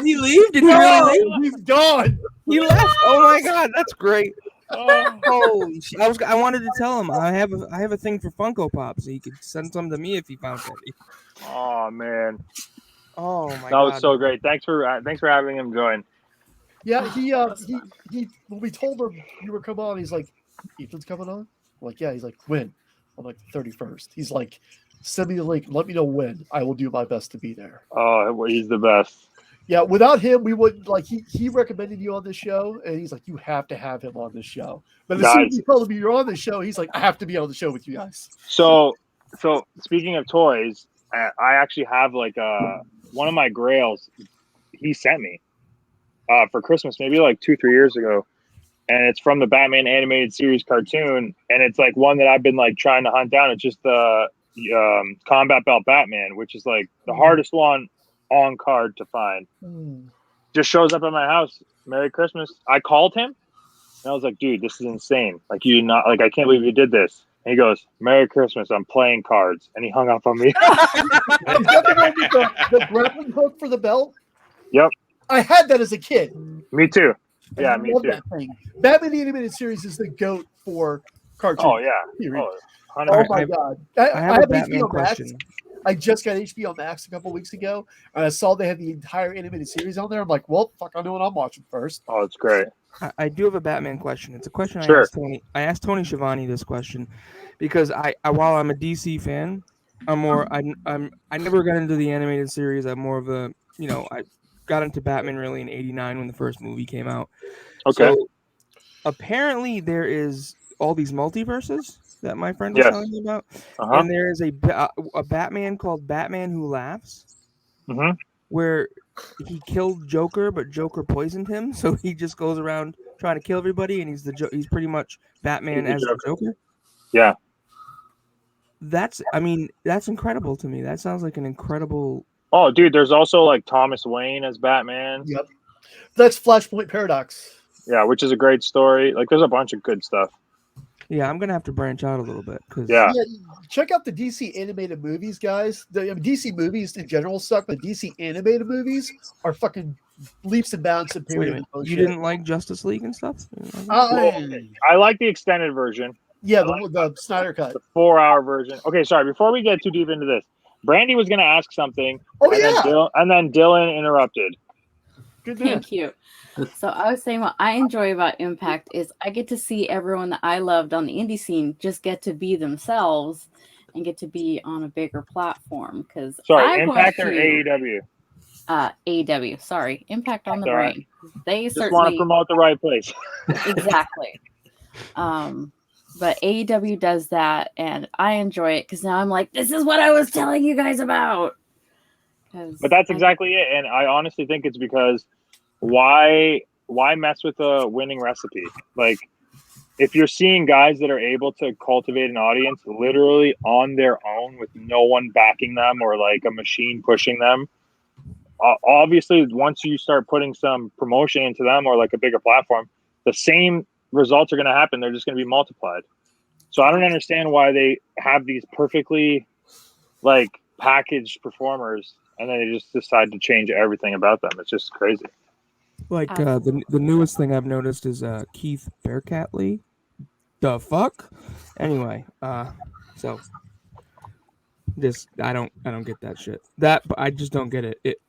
he leave? Did he really leave? He's gone. He left. Oh my God, that's great. Holy shit! I wanted to tell him I have a thing for Funko Pops, so he could send some to me if he found any. Oh man! Oh my God! That was so great. Thanks for having him join. Yeah, he when we told him you were coming on, he's like, "Ethan's coming on." I'm like, yeah. He's like, "When?" on like the 31st. He's like, send me the link. Let me know when. I will do my best to be there. Oh, well, he's the best. Yeah, without him, we wouldn't like. He recommended you on this show, and he's like, you have to have him on this show. But as soon as you told him you're on the show, he's like, I have to be on the show with you guys. So speaking of toys, I actually have like one of my grails. He sent me for Christmas, maybe like 2-3 years ago, and it's from the Batman animated series cartoon, and it's like one that I've been like trying to hunt down. It's just the Combat Belt Batman, which is like the hardest one on card to find. Just shows up at my house. Merry Christmas. I called him and I was like, dude, this is insane. Like, you not like, I can't believe you did this. And he goes, Merry Christmas, I'm playing cards. And he hung up on me. Is that the one with the grappling hook for the belt? Yep. I had that as a kid. Me too. Yeah, I me love too. that thing. Batman the Animated Series is the GOAT for cartoons. Oh yeah. Period. Oh, Oh my god. I have a Batman HBO Max. question. I just got HBO Max a couple weeks ago, and I saw they had the entire animated series on there. I'm like, well, fuck, I know what I'm watching first. Oh, it's great. I do have a Batman question. It's a question Sure. I asked Tony. I asked Tony Schiavone this question because I while I'm a DC fan, I'm more I never got into the animated series. I'm more of a I got into Batman really in '89 when the first movie came out. Okay. So apparently there is all these multiverses that my friend was telling me about, and there is a Batman called Batman Who Laughs, where he killed Joker, but Joker poisoned him, so he just goes around trying to kill everybody, and he's pretty much Batman as the Joker. Yeah. That's incredible to me. That sounds like an incredible. Oh, dude, there's also like Thomas Wayne as Batman. Yep. That's Flashpoint Paradox. Yeah, which is a great story. Like, there's a bunch of good stuff. Yeah, I'm gonna have to branch out a little bit because check out the DC animated movies, guys. DC movies in general suck, but DC animated movies are fucking leaps and bounds superior. You didn't like Justice League and stuff? I like the extended version. Yeah, the Snyder cut, the 4-hour version. Okay, sorry. Before we get too deep into this, Brandy was going to ask something. And then Dylan interrupted. Good Thank you. So I was saying what I enjoy about Impact is I get to see everyone that I loved on the indie scene just get to be themselves and get to be on a bigger platform. Because Impact or AEW? AEW. Sorry, Impact on the brain. They just certainly want to promote the right place. Exactly. But AEW does that, and I enjoy it because now I'm like, this is what I was telling you guys about. But that's exactly it, and I honestly think it's because why mess with a winning recipe? Like, if you're seeing guys that are able to cultivate an audience literally on their own with no one backing them or like a machine pushing them, obviously once you start putting some promotion into them or like a bigger platform, the same results are going to happen. They're just going to be multiplied. So I don't understand why they have these perfectly like packaged performers and then they just decide to change everything about them. It's just crazy. Like the newest thing I've noticed is Keith Bearcatley. The fuck? Anyway, so just I don't get that shit. I just don't get it.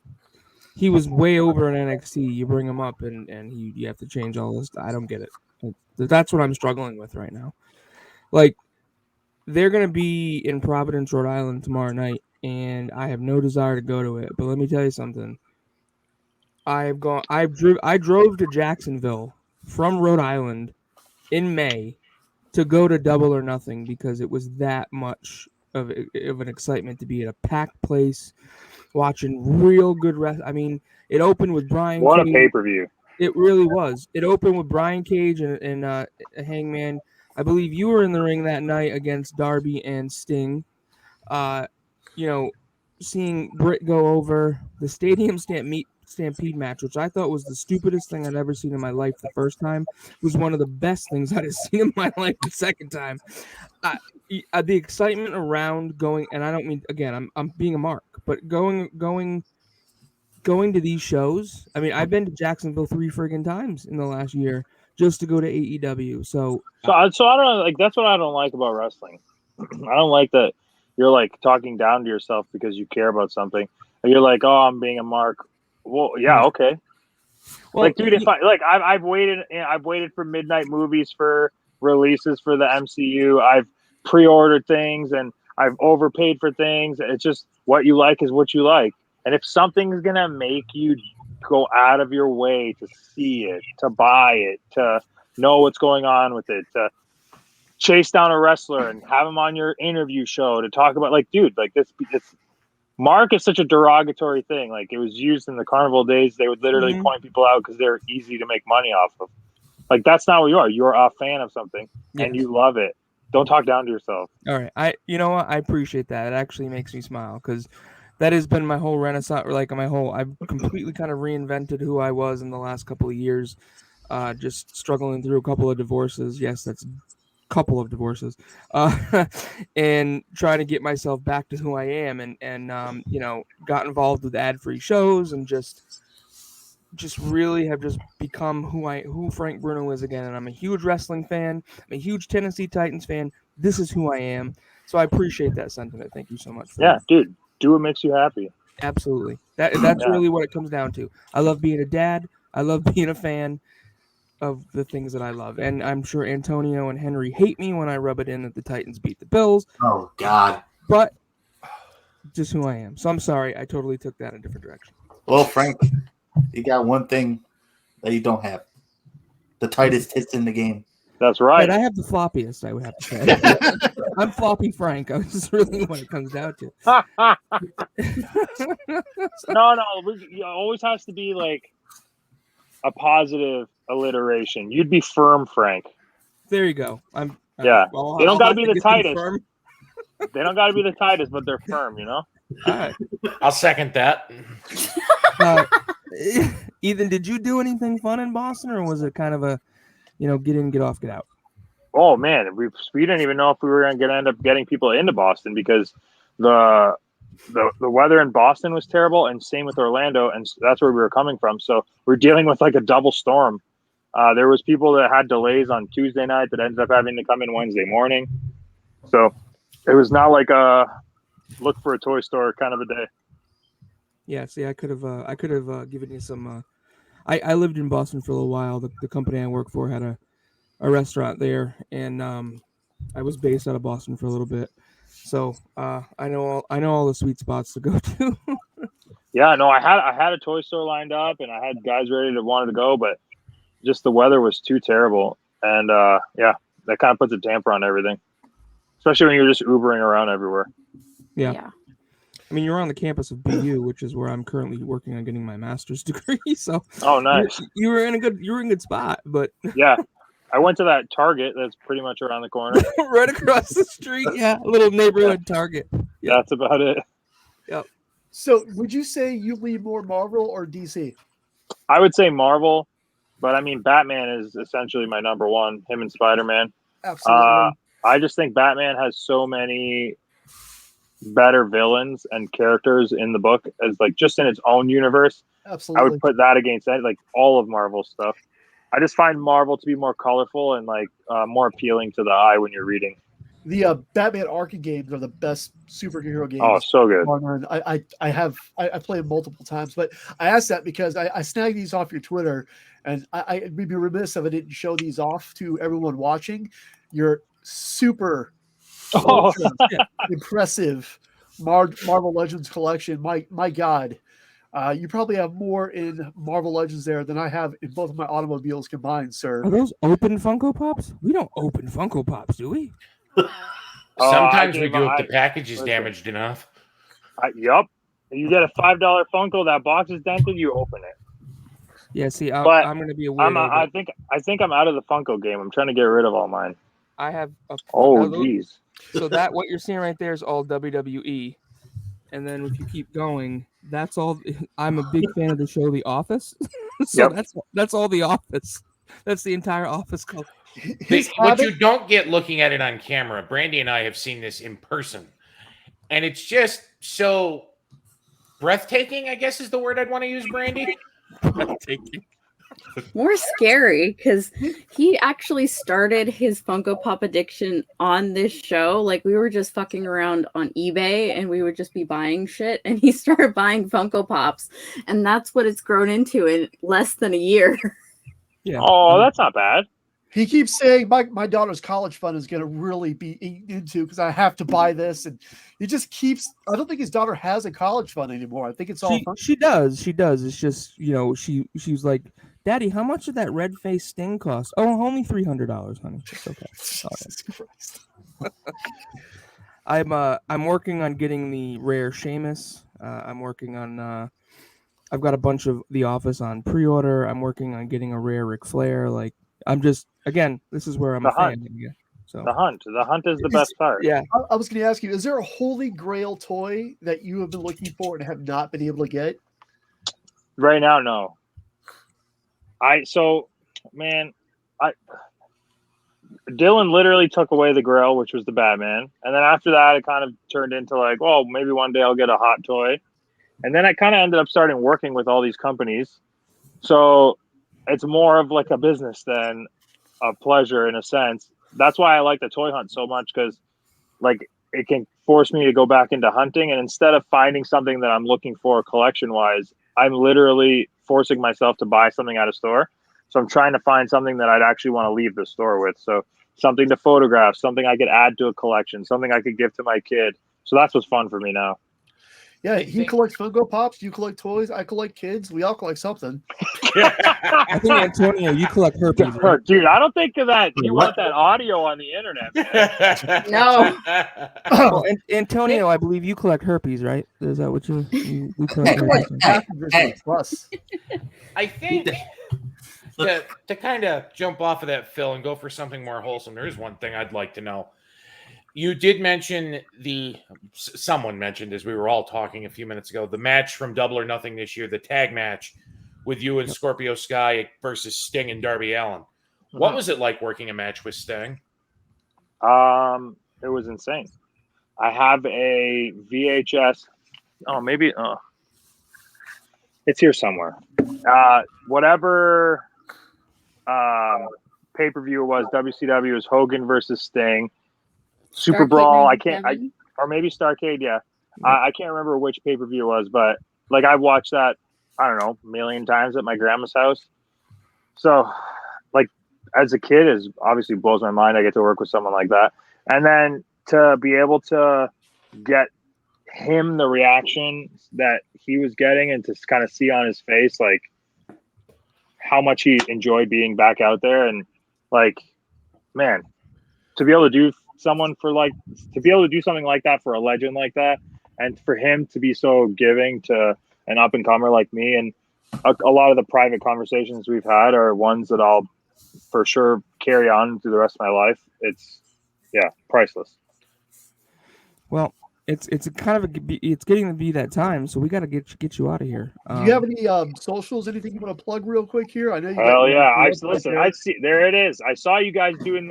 He was way over in NXT. You bring him up and you have to change all this. I don't get it. That's what I'm struggling with right now. Like, they're gonna be in Providence, Rhode Island tomorrow night, and I have no desire to go to it. But let me tell you something. I drove to Jacksonville from Rhode Island in May to go to Double or Nothing because it was that much of an excitement to be at a packed place, watching real good I mean, it opened with Brian. What Cage. A pay-per-view! It really was. It opened with Brian Cage and Hangman. I believe you were in the ring that night against Darby and Sting. Seeing Britt go over the Stadium Stampede match, which I thought was the stupidest thing I'd ever seen in my life the first time, was one of the best things I'd seen in my life the second time. The excitement around going, and I don't mean, again, I'm being a mark, but going to these shows. I mean, I've been to Jacksonville 3 friggin' times in the last year just to go to AEW. So I don't like. That's what I don't like about wrestling. I don't like that you're like talking down to yourself because you care about something. And you're like, oh, I'm being a mark. Well, yeah, okay. Well, like, dude, I've waited for midnight movies for releases for the MCU. I've pre-ordered things and I've overpaid for things. It's just what you like is what you like. And if something's going to make you go out of your way to see it, to buy it, to know what's going on with it, to chase down a wrestler and have him on your interview show to talk about, like, dude, like this, it's, Mark is such a derogatory thing. Like, it was used in the carnival days. They would literally point people out because they're easy to make money off of. Like, that's not what you are. You're a fan of something and you love it. Don't talk down to yourself. All right. You know what? I appreciate that. It actually makes me smile because that has been my whole renaissance. Like I've completely kind of reinvented who I was in the last couple of years. Just struggling through a couple of divorces. Yes, that's a couple of divorces. And trying to get myself back to who I am and you know, got involved with ad-free shows and just really have just become who Frank Bruno is again. And I'm a huge wrestling fan. I'm a huge Tennessee Titans fan. This is who I am. So I appreciate that sentiment. Thank you so much for that. Dude, do what makes you happy. Absolutely. That's really what it comes down to. I love being a dad. I love being a fan of the things that I love. And I'm sure Antonio and Henry hate me when I rub it in that the Titans beat the Bills. Oh, God. But just who I am. So I'm sorry. I totally took that in a different direction. Well, Frank, you got one thing that you don't have. The tightest hits in the game. That's right. But I have the floppiest, I would have to say. I'm floppy Frank. That's just really what it comes down to. No, it always has to be like a positive alliteration. You'd be firm, Frank. There you go. They don't got to be the tightest. They don't got to be the tightest, but they're firm, you know? All right. I'll second that. Ethan, did you do anything fun in Boston, or was it kind of a, get in, get off, get out? Oh man, we didn't even know if we were going to end up getting people into Boston because the weather in Boston was terrible, and same with Orlando, and that's where we were coming from. So we're dealing with like a double storm. There was people that had delays on Tuesday night that ended up having to come in Wednesday morning. So it was not like a look for a toy store kind of a day. Yeah, see, I could have given you some. I lived in Boston for a little while. The company I work for had a restaurant there, and I was based out of Boston for a little bit, so I know all the sweet spots to go to. Yeah, no, I had a toy store lined up, and I had guys ready to wanted to go, but just the weather was too terrible, and that kind of puts a damper on everything, especially when you're just Ubering around everywhere. Yeah. I mean, you're on the campus of BU, which is where I'm currently working on getting my master's degree. So, oh, nice. You were in a good spot, but yeah, I went to that Target that's pretty much around the corner, right across the street. Yeah, a little neighborhood Target. Yep. That's about it. Yep. So, would you say you lean more Marvel or DC? I would say Marvel, but I mean, Batman is essentially my number one. Him and Spider-Man. Absolutely. I just think Batman has so many better villains and characters in the book as like just in its own universe. Absolutely. I would put that against that, like all of Marvel stuff. I just find Marvel to be more colorful and like more appealing to the eye when you're reading. The Batman Arkham games are the best superhero games. Oh, so good. I played them multiple times, but I asked that because I snagged these off your Twitter, and I'd be remiss if I didn't show these off to everyone watching. Your super impressive Marvel Legends collection. My God, you probably have more in Marvel Legends there than I have in both of my automobiles combined, sir. Are those open Funko Pops? We don't open Funko Pops, do we? Sometimes we do if the package is damaged enough. Yup. You get a $5 Funko, that box is dented, you open it. Yeah, see, I'm going to be a weirdo. I think I'm out of the Funko game. I'm trying to get rid of all mine. I have geez. So that what you're seeing right there is all WWE. And then if you keep going, that's all. I'm a big fan of the show The Office. So that's all The Office. That's the entire Office color. What you don't get looking at it on camera, Brandy and I have seen this in person, and it's just so breathtaking, I guess is the word I'd want to use, Brandy. Breathtaking. More scary because he actually started his Funko Pop addiction on this show. Like, we were just fucking around on eBay and we would just be buying shit, and he started buying Funko Pops, and that's what it's grown into in less than a year. Yeah. Oh, that's not bad. He keeps saying my daughter's college fund is going to really be eaten into because I have to buy this, and he just keeps. I don't think his daughter has a college fund anymore. I think it's all. She does. It's just she's like, Daddy, how much did that red face Sting cost? Oh, only $300, honey. It's okay. Jesus Christ. I'm working on getting the rare Sheamus. I'm working on. I've got a bunch of The Office on pre-order. I'm working on getting a rare Ric Flair. Like I'm just again, this is where I'm The a fan. hunt. Yeah. So The hunt is the best part. Yeah. I was going to ask you: is there a holy grail toy that you have been looking for and have not been able to get? Right now, no. Dylan literally took away the Grail, which was the Batman, and then after that, it kind of turned into like, well, maybe one day I'll get a hot toy, and then I kind of ended up starting working with all these companies, so it's more of like a business than a pleasure in a sense. That's why I like the toy hunt so much, because like it can force me to go back into hunting, and instead of finding something that I'm looking for collection wise, I'm literally forcing myself to buy something at a store. So I'm trying to find something that I'd actually want to leave the store with. So something to photograph, something I could add to a collection, something I could give to my kid. So that's what's fun for me now. Yeah, he collects Funko Pops. You collect toys. I collect kids. We all collect something. I think Antonio, you collect herpes, right? Dude, I don't think of that. You want that audio on the internet, man. No. Well, Antonio, I believe you collect herpes, right? Is that what you collect? Herpes? Plus. I think to kind of jump off of that, Phil, and go for something more wholesome, there is one thing I'd like to know. You did mention someone mentioned as we were all talking a few minutes ago, the match from Double or Nothing this year, the tag match with you and Scorpio Sky versus Sting and Darby Allin. What was it like working a match with Sting? It was insane. I have a VHS. It's here somewhere. Whatever pay-per-view it was, WCW was Hogan versus Sting. Super Brawl. Or maybe Starrcade. Yeah, I can't remember which pay-per-view it was, but like I watched that, I don't know, a million times at my grandma's house. So, like as a kid, it obviously blows my mind. I get to work with someone like that, and then to be able to get him the reaction that he was getting, and to kind of see on his face like how much he enjoyed being back out there, and like, man, to be able to do something like that for a legend like that, and for him to be so giving to an up and comer like me, and a lot of the private conversations we've had are ones that I'll for sure carry on through the rest of my life. It's priceless. Well, it's getting to be that time, so we got to get you out of here. Do you have any socials? Anything you want to plug real quick here? I know you. Hell yeah! I see. There it is. I saw you guys doing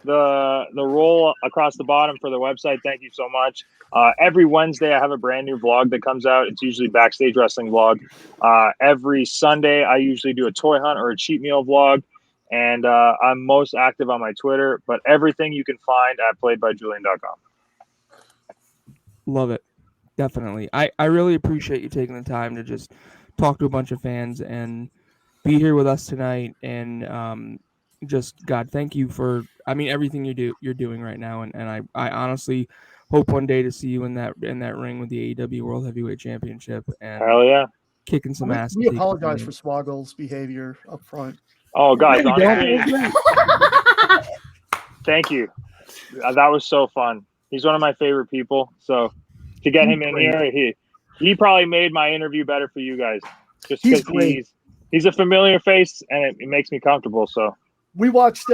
the roll across the bottom for the website. Thank you so much. Every Wednesday I have a brand new vlog that comes out. It's usually backstage wrestling vlog. Every Sunday I usually do a toy hunt or a cheat meal vlog, and I'm most active on my Twitter, but everything you can find at playedbyjulian.com. Love it. Definitely. I really appreciate you taking the time to just talk to a bunch of fans and be here with us tonight, and just God, thank you for everything you're doing right now, and I honestly hope one day to see you in that ring with the AEW World Heavyweight Championship, and hell yeah, kicking some ass. We apologize for Swoggle's behavior up front. Oh guys, honestly, thank you. That was so fun. He's one of my favorite people, so to get him in here, he probably made my interview better for you guys, just because he's a familiar face and it makes me comfortable. So we watched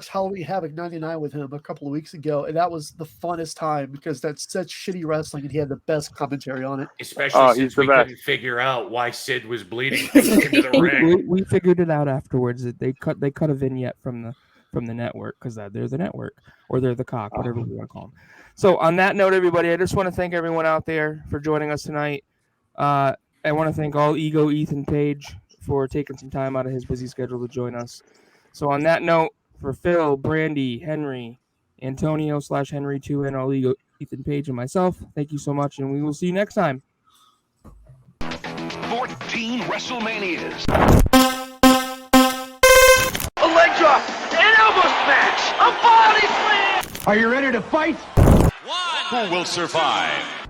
Halloween Havoc 99 with him a couple of weeks ago, and that was the funnest time because that's such shitty wrestling, and he had the best commentary on it. Especially since we couldn't figure out why Sid was bleeding into the ring. We figured it out afterwards that they cut a vignette from the network, because they're the network, or they're the cock, whatever we want to call them. So on that note, everybody, I just want to thank everyone out there for joining us tonight. I want to thank all Ego Ethan Page for taking some time out of his busy schedule to join us. So on that note, for Phil, Brandy, Henry, Antonio /Henry2, and all Ego Ethan Page and myself, thank you so much, and we will see you next time. 14 WrestleManias. A leg drop. elbow smash, a body slam. Are you ready to fight? Who will survive?